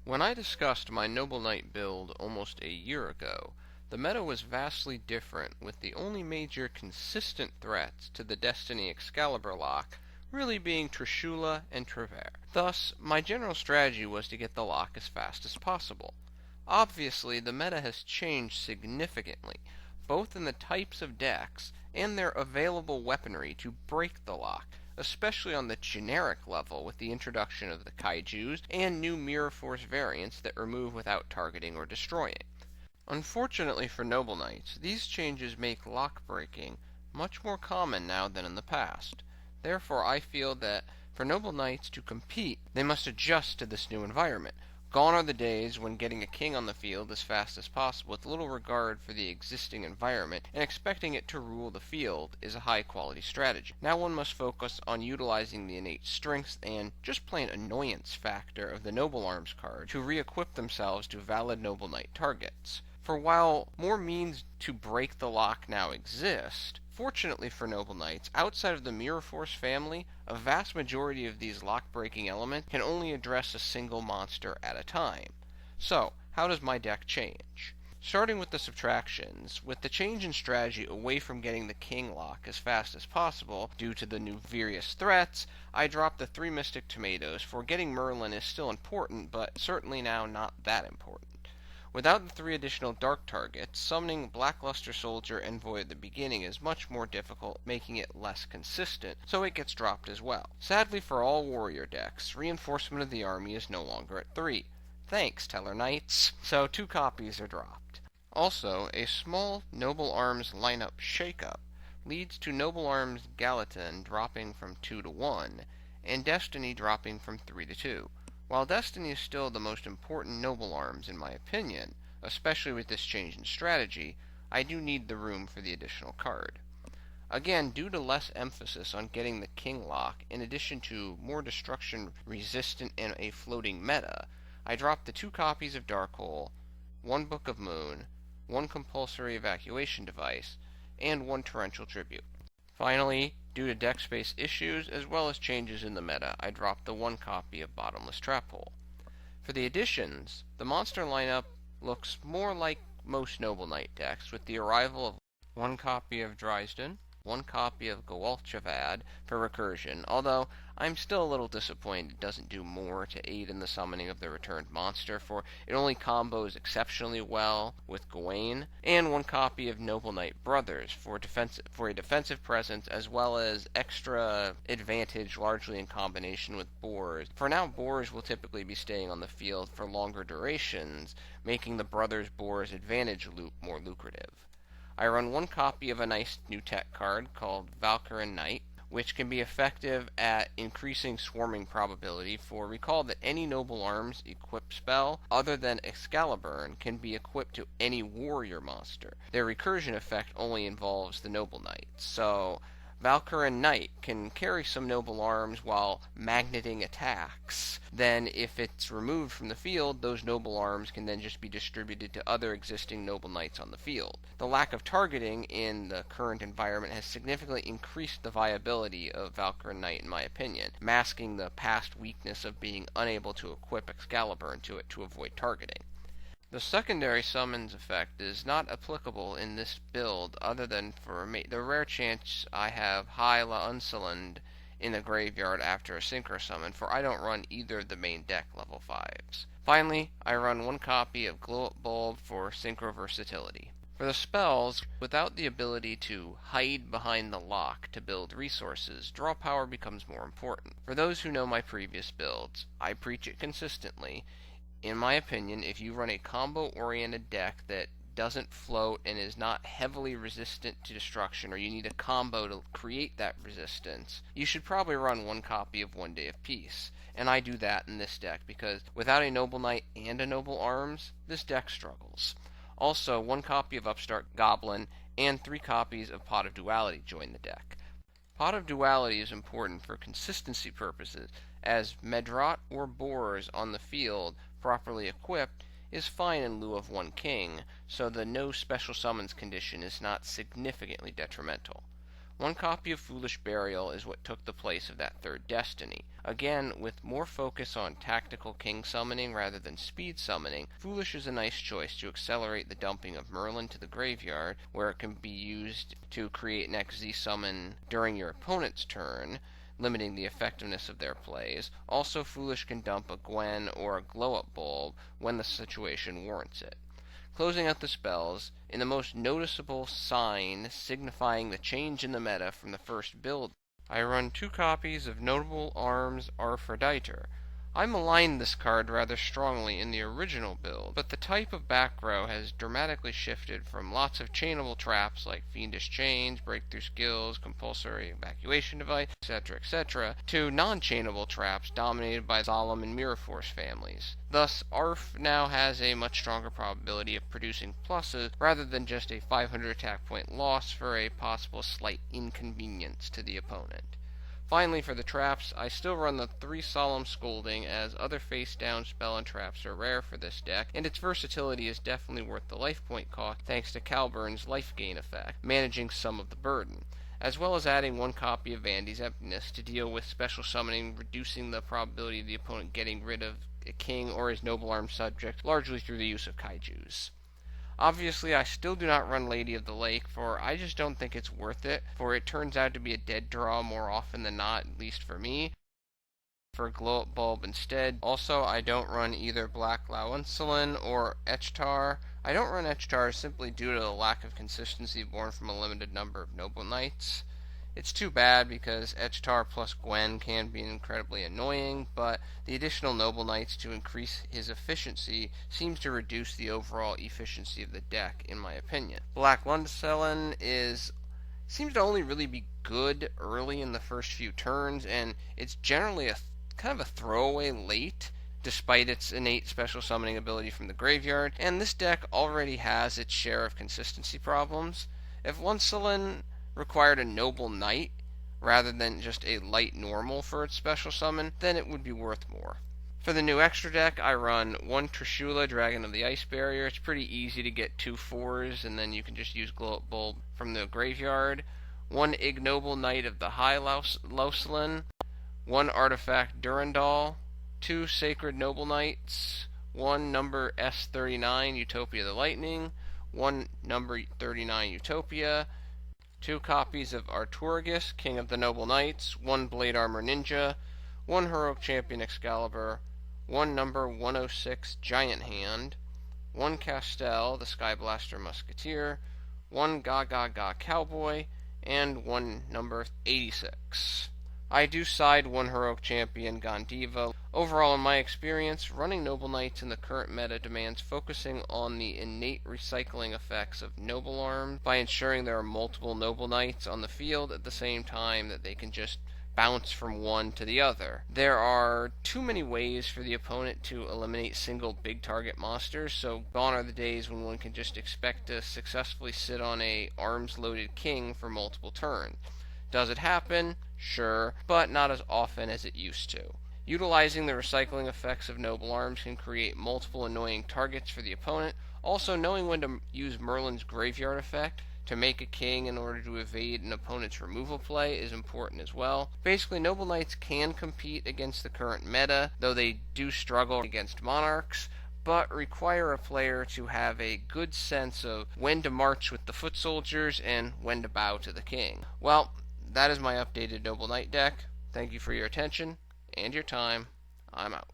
When I discussed my Noble Knight build almost a year ago, the meta was vastly different, with the only major consistent threats to the Destiny Excalibur lock really being Trishula and Trevere. Thus, my general strategy was to get the lock as fast as possible. Obviously, the meta has changed significantly, both in the types of decks and their available weaponry to break the lock, especially on the generic level with the introduction of the kaijus and new Mirror Force variants that remove without targeting or destroying. Unfortunately for Noble Knights, these changes make lock breaking much more common now than in the past. Therefore, I feel that for Noble Knights to compete, they must adjust to this new environment. Gone are the days when getting a king on the field as fast as possible with little regard for the existing environment and expecting it to rule the field is a high-quality strategy. Now one must focus on utilizing the innate strengths and just plain annoyance factor of the Noble Arms card to re-equip themselves to valid Noble Knight targets. For while more means to break the lock now exist, fortunately for Noble Knights, outside of the Mirror Force family, a vast majority of these lock-breaking elements can only address a single monster at a time. So, how does my deck change? Starting with the subtractions, with the change in strategy away from getting the king lock as fast as possible due to the new various threats, I dropped the 3 Mystic Tomatoes, for getting Merlin is still important, but certainly now not that important. Without the 3 additional dark targets, summoning Blackluster Soldier and Void at the beginning is much more difficult, making it less consistent, so it gets dropped as well. Sadly for all warrior decks, Reinforcement of the Army is no longer at 3. Thanks, Teller Knights! So 2 copies are dropped. Also, a small Noble Arms lineup shakeup leads to Noble Arms Gallatin dropping from 2 to 1, and Destiny dropping from 3 to 2. While Destiny is still the most important Noble Arms in my opinion, especially with this change in strategy, I do need the room for the additional card. Again, due to less emphasis on getting the King lock, in addition to more destruction resistant and a floating meta, I dropped the 2 copies of Darkhole, 1 Book of Moon, 1 compulsory evacuation device, and 1 torrential tribute. Finally, due to deck space issues as well as changes in the meta, I dropped the 1 copy of Bottomless Trap Hole. For the additions, the monster lineup looks more like most Noble Knight decks, with the arrival of 1 copy of Drystan, 1 copy of Gwalchavad for recursion, although I'm still a little disappointed it doesn't do more to aid in the summoning of the returned monster, for it only combos exceptionally well with Gawayn, and 1 copy of Noble Knight Brothers for a defensive presence as well as extra advantage largely in combination with Boars. For now, Boars will typically be staying on the field for longer durations, making the Brothers Boars advantage loop more lucrative. I run 1 copy of a nice new tech card called Valkyrian Knight, which can be effective at increasing swarming probability, for recall that any Noble Arms equip spell other than Excaliburn can be equipped to any warrior monster. Their recursion effect only involves the Noble Knights, so Valkyrian Knight can carry some Noble Arms while magneting attacks. Then, if it's removed from the field, those Noble Arms can then just be distributed to other existing Noble Knights on the field. The lack of targeting in the current environment has significantly increased the viability of Valkyrian Knight in my opinion, masking the past weakness of being unable to equip Excaliburn to it to avoid targeting. The secondary summons effect is not applicable in this build other than for the rare chance I have high Laudsallyn in the graveyard after a synchro summon, for I don't run either of the main deck level 5s. Finally, I run 1 copy of Glow Up Bulb for synchro versatility. For the spells, without the ability to hide behind the lock to build resources, draw power becomes more important. For those who know my previous builds, I preach it consistently. In my opinion, if you run a combo-oriented deck that doesn't float and is not heavily resistant to destruction, or you need a combo to create that resistance, you should probably run 1 copy of One Day of Peace. And I do that in this deck, because without a Noble Knight and a Noble Arms, this deck struggles. Also, 1 copy of Upstart Goblin and 3 copies of Pot of Duality join the deck. Pot of Duality is important for consistency purposes, as Medraut or Boars on the field, properly equipped, is fine in lieu of 1 king, so the no special summons condition is not significantly detrimental. One copy of Foolish Burial is what took the place of that third destiny. Again, with more focus on tactical king summoning rather than speed summoning, Foolish is a nice choice to accelerate the dumping of Merlin to the graveyard, where it can be used to create an XZ summon during your opponent's turn, limiting the effectiveness of their plays. Also, Foolish can dump a Gwen or a glow-up bulb when the situation warrants it. Closing out the spells, in the most noticeable sign signifying the change in the meta from the first build, I run 2 copies of Notable Arms Arfeudutyr. I maligned this card rather strongly in the original build, but the type of back row has dramatically shifted from lots of chainable traps like Fiendish Chains, Breakthrough Skills, Compulsory Evacuation Device, etc., to non-chainable traps dominated by Solemn and Mirror Force families. Thus, Arf now has a much stronger probability of producing pluses rather than just a 500 attack point loss for a possible slight inconvenience to the opponent. Finally, for the traps, I still run the 3 Solemn Scolding, as other face-down spell and traps are rare for this deck, and its versatility is definitely worth the life point cost thanks to Caliburn's life gain effect, managing some of the burden, as well as adding 1 copy of Vanity's Emptiness to deal with special summoning, reducing the probability of the opponent getting rid of a king or his noble armed subject, largely through the use of kaijus. Obviously, I still do not run Lady of the Lake, for I just don't think it's worth it, for it turns out to be a dead draw more often than not, at least for me. For Glow-Up Bulb instead. Also, I don't run either Black Laudsallyn or Echtar. I don't run Echtar simply due to the lack of consistency born from a limited number of Noble Knights. It's too bad because Echtar plus Gwen can be incredibly annoying, but the additional Noble Knights to increase his efficiency seems to reduce the overall efficiency of the deck, in my opinion. Black Laudsallyn seems to only really be good early in the first few turns, and it's generally a kind of a throwaway late, despite its innate special summoning ability from the graveyard, and this deck already has its share of consistency problems. If Laudsallyn required a Noble Knight rather than just a light normal for its special summon, then it would be worth more. For the new extra deck, I run 1 Trishula, Dragon of the Ice Barrier. It's pretty easy to get 2 4s, and then you can just use Glow-Up Bulb from the graveyard. 1 Ignoble Knight of the High Laudsallyn, 1 Artifact Durendal, 2 Sacred Noble Knights, 1 number S39 Utopia the Lightning, 1 number 39 Utopia, 2 copies of Artorigus, King of the Noble Knights, 1 Blade Armor Ninja, 1 Heroic Champion Excaliburn, 1 number 106 Giant Hand, 1 Castel, the Skyblaster Musketeer, 1 Gaga Cowboy, and 1 number 86. I do side 1 Heroic Champion Gondiva. Overall, in my experience, running Noble Knights in the current meta demands focusing on the innate recycling effects of Noble Arms by ensuring there are multiple Noble Knights on the field at the same time that they can just bounce from one to the other. There are too many ways for the opponent to eliminate single big target monsters, so gone are the days when one can just expect to successfully sit on a arms-loaded king for multiple turns. Does it happen? Sure, but not as often as it used to. Utilizing the recycling effects of Noble Arms can create multiple annoying targets for the opponent. Also, knowing when to use Merlin's graveyard effect to make a king in order to evade an opponent's removal play is important as well. Basically, Noble Knights can compete against the current meta, though they do struggle against Monarchs, but require a player to have a good sense of when to march with the foot soldiers and when to bow to the king. Well, that is my updated Noble Knight deck. Thank you for your attention and your time. I'm out.